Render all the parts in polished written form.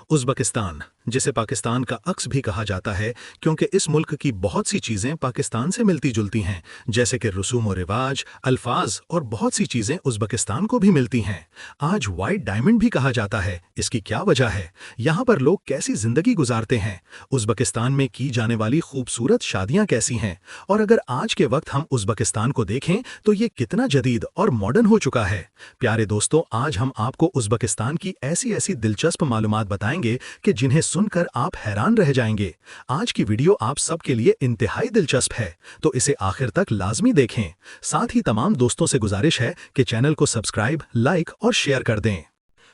Uzbekistan, जिसे पाकिस्तान का अक्स भी कहा जाता है क्योंकि इस मुल्क की बहुत सी चीज़ें पाकिस्तान से मिलती जुलती हैं, जैसे कि रसूम और रिवाज, अल्फाज और बहुत सी चीज़ें उज़्बेकिस्तान को भी मिलती हैं। आज वाइट डायमंड भी कहा जाता है। इसकी क्या वजह है? यहाँ पर लोग कैसी ज़िंदगी गुजारते हैं? उज़्बेकिस्तान में की जाने वाली खूबसूरत शादियाँ कैसी हैं? और अगर आज के वक्त हम उज़्बेकिस्तान को देखें तो ये कितना जदीद और मॉडर्न हो चुका है। प्यारे दोस्तों, आज हम आपको उज़्बेकिस्तान की ऐसी ऐसी दिलचस्प मालूमात बताएंगे कि जिन्हें सुनकर आप हैरान रह जाएंगे। आज की वीडियो आप सबके लिए इंतहाई दिलचस्प है, तो इसे आखिर तक लाजमी देखें। साथ ही तमाम दोस्तों से गुजारिश है कि चैनल को सब्सक्राइब, लाइक और शेयर कर दें।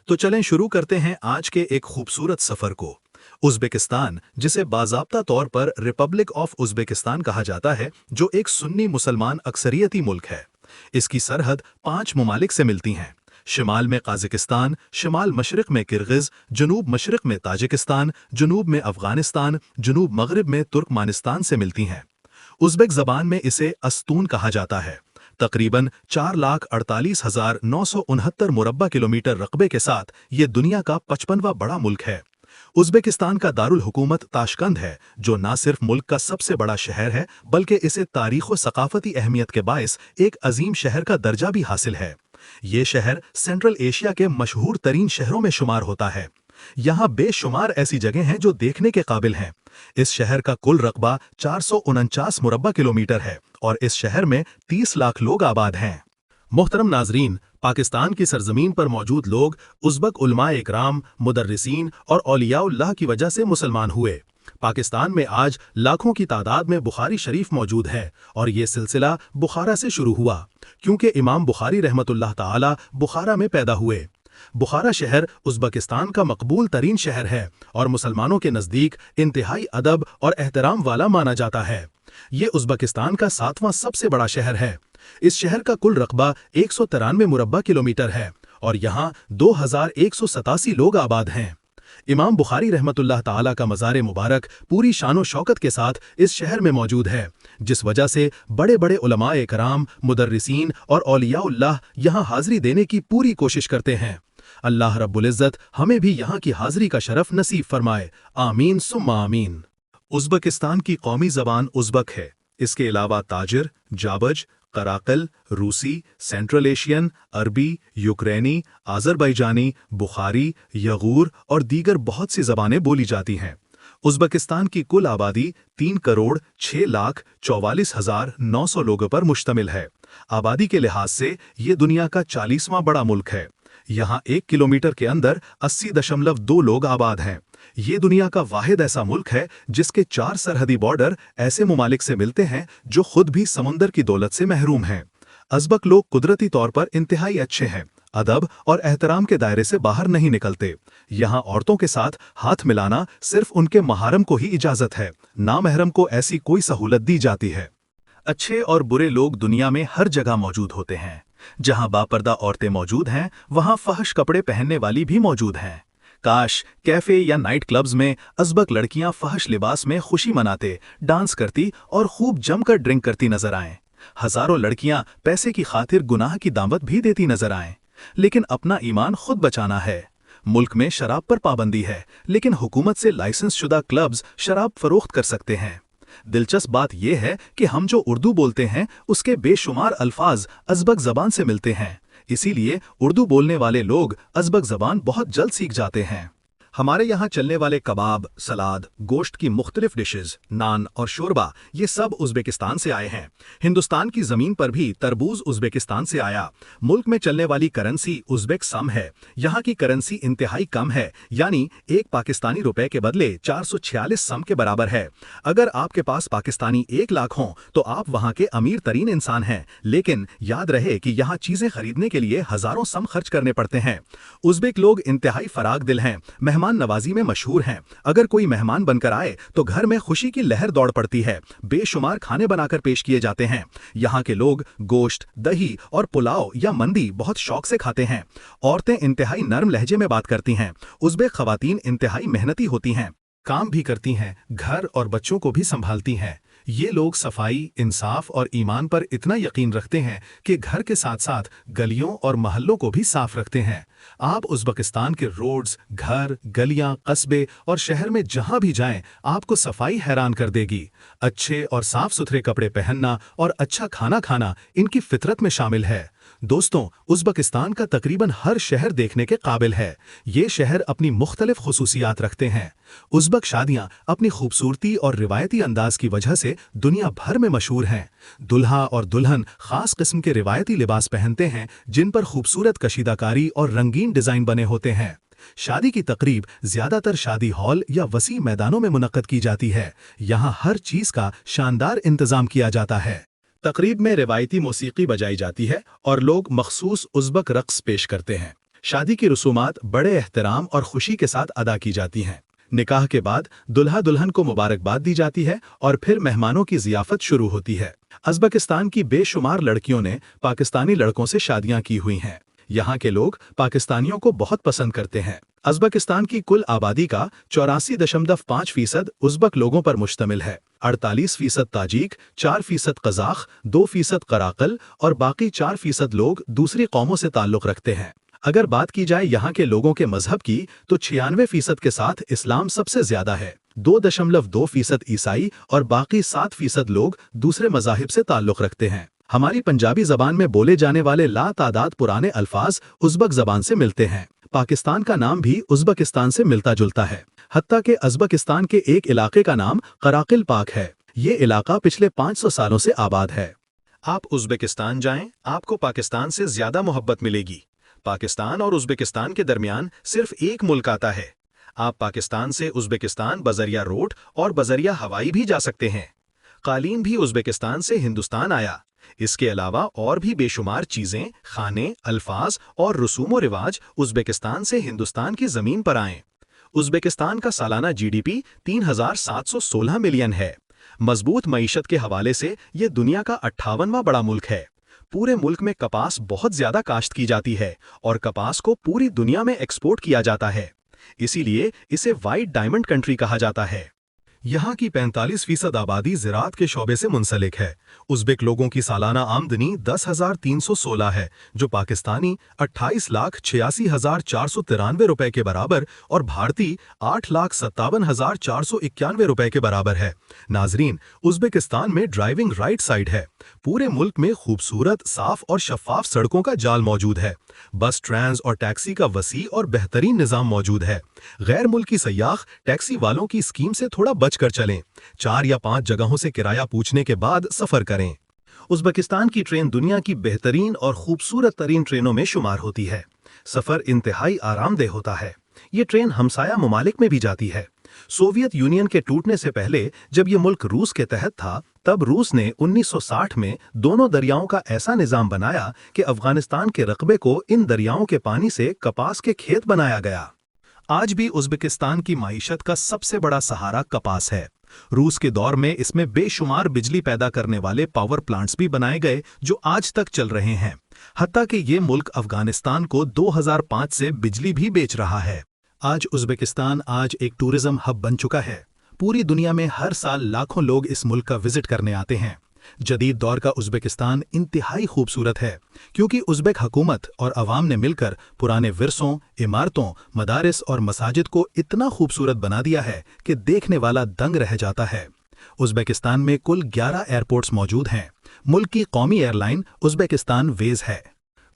तो चलें शुरू करते हैं आज के एक खूबसूरत सफर को। उज़्बेकिस्तान, जिसे बाज़ाब्ता तौर पर रिपब्लिक ऑफ उज़्बेकिस्तान कहा जाता है, जो एक सुन्नी मुसलमान अक्सरियती मुल्क है। इसकी सरहद 5 ममालिक से मिलती हैं। शिमाल में काज़ाकिस्तान, शिमाल मशरिक़ में किर्गिज़, जनूब मशरिक़ में ताजिकिस्तान, जनूब में अफ़गानिस्तान, जनूब मग़रिब में तुर्कमानिस्तान से मिलती हैं। उज़्बेक ज़बान में इसे अस्तून कहा जाता है। तकरीबन 4,48,969 मुरब्बा किलोमीटर रकबे के साथ ये दुनिया का 55वां बड़ा मुल्क है। उज़्बेकिस्तान का दारुल हुकूमत ताशकंद है, जो न सिर्फ मुल्क का सबसे बड़ा शहर है बल्कि इसे तारीख़ व सकाफ़ती अहमियत के बायस एक अजीम शहर का दर्जा भी हासिल है। ये शहर सेंट्रल एशिया के मशहूर तरीन शहरों में शुमार होता है। यहाँ बेशुमार ऐसी जगह हैं जो देखने के काबिल हैं। इस शहर का कुल रकबा 449 मुरब्बा किलोमीटर है और इस शहर में 30 लाख लोग आबाद हैं। मोहतरम नाजरीन, पाकिस्तान की सरजमीन पर मौजूद लोग उज़्बक उलमाए इकराम, मुदर्रिसीन और औलियाउल्लाह की वजह से मुसलमान हुए। पाकिस्तान में आज लाखों की तादाद में बुखारी शरीफ मौजूद है और ये सिलसिला बुखारा से शुरू हुआ, क्योंकि इमाम बुखारी रहमतुल्लाह ताला बुखारा में पैदा हुए। बुखारा शहर उज़्बेकिस्तान का मकबूल तरीन शहर है और मुसलमानों के नज़दीक इंतहाई अदब और एहतराम वाला माना जाता है। ये उज़्बेकिस्तान का 7वां सबसे बड़ा शहर है। इस शहर का कुल रकबा 193 मुरब्बा किलोमीटर है और यहाँ 2187 लोग आबाद हैं। इमाम बुखारी रहमतुल्लाह ताला का मज़ार मुबारक पूरी शानो शौकत के साथ इस शहर में मौजूद है, जिस वजह से बड़े बड़े उलमाए इकराम, मुदर्रिसीन और औलियाउल्लाह यहाँ हाज़री देने की पूरी कोशिश करते हैं। अल्लाह रब्बुल इज़्ज़त हमें भी यहाँ की हाज़री का शरफ नसीब फरमाए। आमीन सुम्मा आमीन। उज़्बेकिस्तान की कौमी ज़बान उज़्बक है। इसके अलावा ताजिर, जाबज, कराकल, रूसी, सेंट्रल एशियन, अरबी, यूक्रेनी, आज़रबाईजानी, बुखारी, यगूर और दीगर बहुत सी ज़बानें बोली जाती हैं। उज़्बेकिस्तान की कुल आबादी 3,06,44,900 लोगों पर मुश्तमिल है। आबादी के लिहाज से ये दुनिया का 40वां बड़ा मुल्क है। यहाँ 1 किलोमीटर के अंदर 80.2 लोग आबाद हैं। ये दुनिया का वाहिद ऐसा मुल्क है जिसके 4 सरहदी बॉर्डर ऐसे ममालिक से मिलते हैं जो खुद भी समुंदर की दौलत से महरूम हैं। अज़बक लोग कुदरती तौर पर इंतहाई अच्छे हैं। अदब और एहतराम के दायरे से बाहर नहीं निकलते। यहाँ औरतों के साथ हाथ मिलाना सिर्फ उनके महारम को ही इजाज़त है, नामहरम को ऐसी कोई सहूलत दी जाती है। अच्छे और बुरे लोग दुनिया में हर जगह मौजूद होते हैं। जहाँ बापर्दा औरतें मौजूद हैं, वहाँ फहश कपड़े पहनने वाली भी मौजूद हैं। काश कैफे या नाइट क्लब्स में अज़बक लड़कियां फहश लिबास में खुशी मनाते, डांस करती और खूब जमकर ड्रिंक करती नजर आएं। हजारों लड़कियां पैसे की खातिर गुनाह की दावत भी देती नजर आएं। लेकिन अपना ईमान खुद बचाना है। मुल्क में शराब पर पाबंदी है, लेकिन हुकूमत से लाइसेंस शुदा क्लब्स शराब फरोख्त कर सकते हैं। दिलचस्प बात यह है कि हम जो उर्दू बोलते हैं उसके बेशुमार अल्फाज अज़बक ज़बान से मिलते हैं। इसीलिए उर्दू बोलने वाले लोग अज़बक ज़बान बहुत जल्द सीख जाते हैं। हमारे यहाँ चलने वाले कबाब, सलाद, गोश्त की मुख्तलिफ डिशेस, नान और शोरबा, ये सब उज़्बेकिस्तान से आए हैं। हिंदुस्तान की ज़मीन पर भी तरबूज उज़्बेकिस्तान से आया। मुल्क में चलने वाली करेंसी उज़्बेक सम है। यहाँ की करेंसी इंतहाई कम है, यानी एक पाकिस्तानी रुपए के बदले 446 सम के बराबर है। अगर आपके पास पाकिस्तानी 1 लाख हों तो आप वहाँ के अमीर तरीन इंसान हैं, लेकिन याद रहे कि यहाँ चीज़ें खरीदने के लिए हज़ारों सम खर्च करने पड़ते हैं। उज़्बेक लोग इंतहाई फराग दिल हैं, मेहमान नवाजी में मशहूर हैं। अगर कोई मेहमान बनकर आए तो घर में खुशी की लहर दौड़ पड़ती है। बेशुमार खाने बनाकर पेश किए जाते हैं। यहाँ के लोग गोश्त, दही और पुलाव या मंदी बहुत शौक से खाते हैं। औरतें इंतहाई नरम लहजे में बात करती हैं। उज़्बेक ख़वातीन इंतहाई मेहनती होती हैं, काम भी करती हैं, घर और बच्चों को भी संभालती हैं। ये लोग सफाई, इंसाफ और ईमान पर इतना यकीन रखते हैं कि घर के साथ साथ गलियों और मोहल्लों को भी साफ रखते हैं। आप उज़्बेकिस्तान के रोड्स, घर, गलियां, कस्बे और शहर में जहां भी जाएं, आपको सफाई हैरान कर देगी। अच्छे और साफ सुथरे कपड़े पहनना और अच्छा खाना खाना इनकी फितरत में शामिल है। दोस्तों, उज़्बेकिस्तान का तकरीबन हर शहर देखने के काबिल है। ये शहर अपनी मुख्तलिफ खुसूसियात रखते हैं। उज़्बेक शादियां अपनी खूबसूरती और रिवायती अंदाज की वजह से दुनिया भर में मशहूर हैं। दुल्हा और दुल्हन खास किस्म के रिवायती लिबास पहनते हैं, जिन पर खूबसूरत कशीदाकारी और रंगीन डिज़ाइन बने होते हैं। शादी की तकरीब ज्यादातर शादी हॉल या वसी मैदानों में मुनक्कद की जाती है। यहाँ हर चीज़ का शानदार इंतजाम किया जाता है। तकरीब में रिवायती मौसीकी बजाई जाती है और लोग मखसूस उज़्बेक रक्स पेश करते हैं। शादी की रसूमात बड़े एहतराम और खुशी के साथ अदा की जाती हैं। निकाह के बाद दुल्हा दुल्हन को मुबारकबाद दी जाती है और फिर मेहमानों की ज़ियाफ़त शुरू होती है। उज़्बेकिस्तान की बेशुमार लड़कियों ने पाकिस्तानी लड़कों से शादियां की हुई हैं। यहाँ के लोग पाकिस्तानियों को बहुत पसंद करते हैं। उज़्बेकिस्तान की कुल आबादी का 84.5% उज़्बेक लोगों पर मुश्तमिल है। 48% ताजिक, 4% कज़ाख़, 2% कराकल और बाकी 4% लोग दूसरी कौमों से ताल्लुक़ रखते हैं। अगर बात की जाए यहाँ के लोगों के मजहब की, तो 96% के साथ इस्लाम सबसे ज्यादा है। 2.2% ईसाई और बाकी 7% लोग दूसरे मज़ाहिब से ताल्लुक़ रखते हैं। हमारी पंजाबी जबान में बोले जाने वाले लातादाद पुराने अल्फाज उज़्बेक जबान से मिलते हैं। पाकिस्तान का नाम भी उज़्बेकिस्तान से मिलता जुलता है। हत्ता कि उज़्बेकिस्तान के एक इलाके का नाम कराकिल पाक है। ये इलाका पिछले 500 सालों से आबाद है। आप उज़्बेकिस्तान जाएं, आपको पाकिस्तान से ज्यादा मोहब्बत मिलेगी। पाकिस्तान और उज़्बेकिस्तान के दरमियान सिर्फ एक मुल्क आता है। आप पाकिस्तान से उज़्बेकिस्तान बजरिया रोड और बजरिया हवाई भी जा सकते हैं। कालीन भी उज़्बेकिस्तान से हिंदुस्तान आया। इसके अलावा और भी बेशुमार चीज़ें, खाने, अल्फाज और रसूम व रिवाज उज़्बेकिस्तान से हिंदुस्तान की ज़मीन पर आए। उज़्बेकिस्तान का सालाना GDP 3,716 मिलियन है। मजबूत मईशत के हवाले से ये दुनिया का 58वां बड़ा मुल्क है। पूरे मुल्क में कपास बहुत ज्यादा काश्त की जाती है और कपास को पूरी दुनिया में एक्सपोर्ट किया जाता है। इसीलिए इसे वाइट डायमंड कंट्री कहा जाता है। यहाँ की 45% आबादी ज़राअत के शोबे से मुंसलिक है। उज़्बेक लोगों की सालाना आमदनी 10,316 है, जो पाकिस्तानी 28,86,493 रुपए के बराबर और भारतीय 8,57,491 रुपए के बराबर है। नाजरीन, उज़्बेकिस्तान में ड्राइविंग राइट साइड है। पूरे मुल्क में खूबसूरत, साफ और शफाफ सड़कों का जाल मौजूद है। बस, ट्रेन्स और टैक्सी का वसी और बेहतरीन निज़ाम मौजूद है। गैर मुल्की सयाह टैक्सी वालों की स्कीम से थोड़ा बच कर चलें। 4 या 5 जगहों से किराया पूछने के बाद सफर करें। उज़्बेकिस्तान की ट्रेन दुनिया की बेहतरीन और खूबसूरत तरीन ट्रेनों में शुमार होती है। सफर इंतहाई आरामदेह होता है। ये ट्रेन हमसाया ममालिक में भी जाती है। सोवियत यूनियन के टूटने से पहले जब ये मुल्क रूस के तहत था, तब रूस ने 1960 में दोनों दरियाओं का ऐसा निजाम बनाया कि अफगानिस्तान के रकबे को इन दरियाओं के पानी से कपास के खेत बनाया गया। आज भी उज़्बेकिस्तान की माईशत का सबसे बड़ा सहारा कपास है। रूस के दौर में इसमें बेशुमार बिजली पैदा करने वाले पावर प्लांट्स भी बनाए गए, जो आज तक चल रहे हैं। हत्ता कि ये मुल्क अफगानिस्तान को 2005 से बिजली भी बेच रहा है। आज उज़्बेकिस्तान एक टूरिज्म हब बन चुका है। पूरी दुनिया में हर साल लाखों लोग इस मुल्क का विजिट करने आते हैं। जदीद दौर का उज़्बेकिस्तान इंतहाई खूबसूरत है, क्योंकि उज़्बेक हुकूमत और अवाम ने मिलकर पुराने विरसों, इमारतों, मदारिस और मसाजिद को इतना खूबसूरत बना दिया है कि देखने वाला दंग रह जाता है। उज़्बेकिस्तान में कुल 11 एयरपोर्ट्स मौजूद हैं। मुल्क की कौमी एयरलाइन उज़्बेकिस्तान वेज है।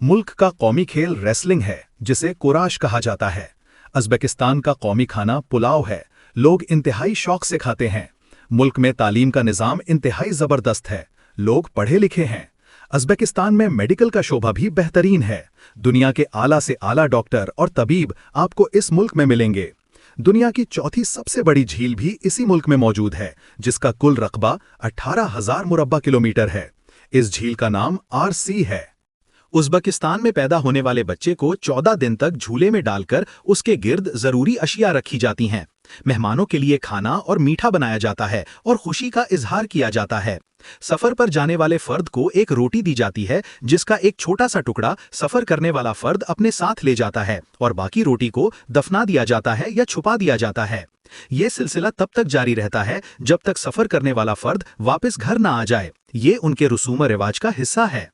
मुल्क का कौमी खेल रेसलिंग है, जिसे कुराश कहा जाता है। उज़्बेकिस्तान का कौमी खाना पुलाव है। लोग इंतहाई शौक से खाते हैं। मुल्क में तालीम का निज़ाम इंतहाई ज़बरदस्त है। लोग पढ़े लिखे हैं। उज़्बेकिस्तान में मेडिकल का शोभा भी बेहतरीन है। दुनिया के आला से आला डॉक्टर और तबीब आपको इस मुल्क में मिलेंगे। दुनिया की चौथी सबसे बड़ी झील भी इसी मुल्क में मौजूद है, जिसका कुल रकबा 18,000 मुरब्बा किलोमीटर है। इस झील का नाम RC है। उज़्बेकिस्तान में पैदा होने वाले बच्चे को 14 दिन तक झूले में डालकर उसके गिर्द जरूरी अशिया रखी जाती हैं। मेहमानों के लिए खाना और मीठा बनाया जाता है और खुशी का इजहार किया जाता है। सफर पर जाने वाले फर्द को एक रोटी दी जाती है, जिसका एक छोटा सा टुकड़ा सफर करने वाला फर्द अपने साथ ले जाता है और बाकी रोटी को दफना दिया जाता है या छुपा दिया जाता है। ये सिलसिला तब तक जारी रहता है जब तक सफर करने वाला फर्द वापस घर ना आ जाए। ये उनके रसूम रिवाज का हिस्सा है।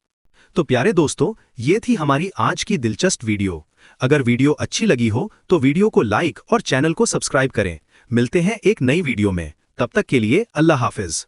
तो प्यारे दोस्तों, ये थी हमारी आज की दिलचस्प वीडियो। अगर वीडियो अच्छी लगी हो तो वीडियो को लाइक और चैनल को सब्सक्राइब करें। मिलते हैं एक नई वीडियो में, तब तक के लिए अल्लाह हाफिज।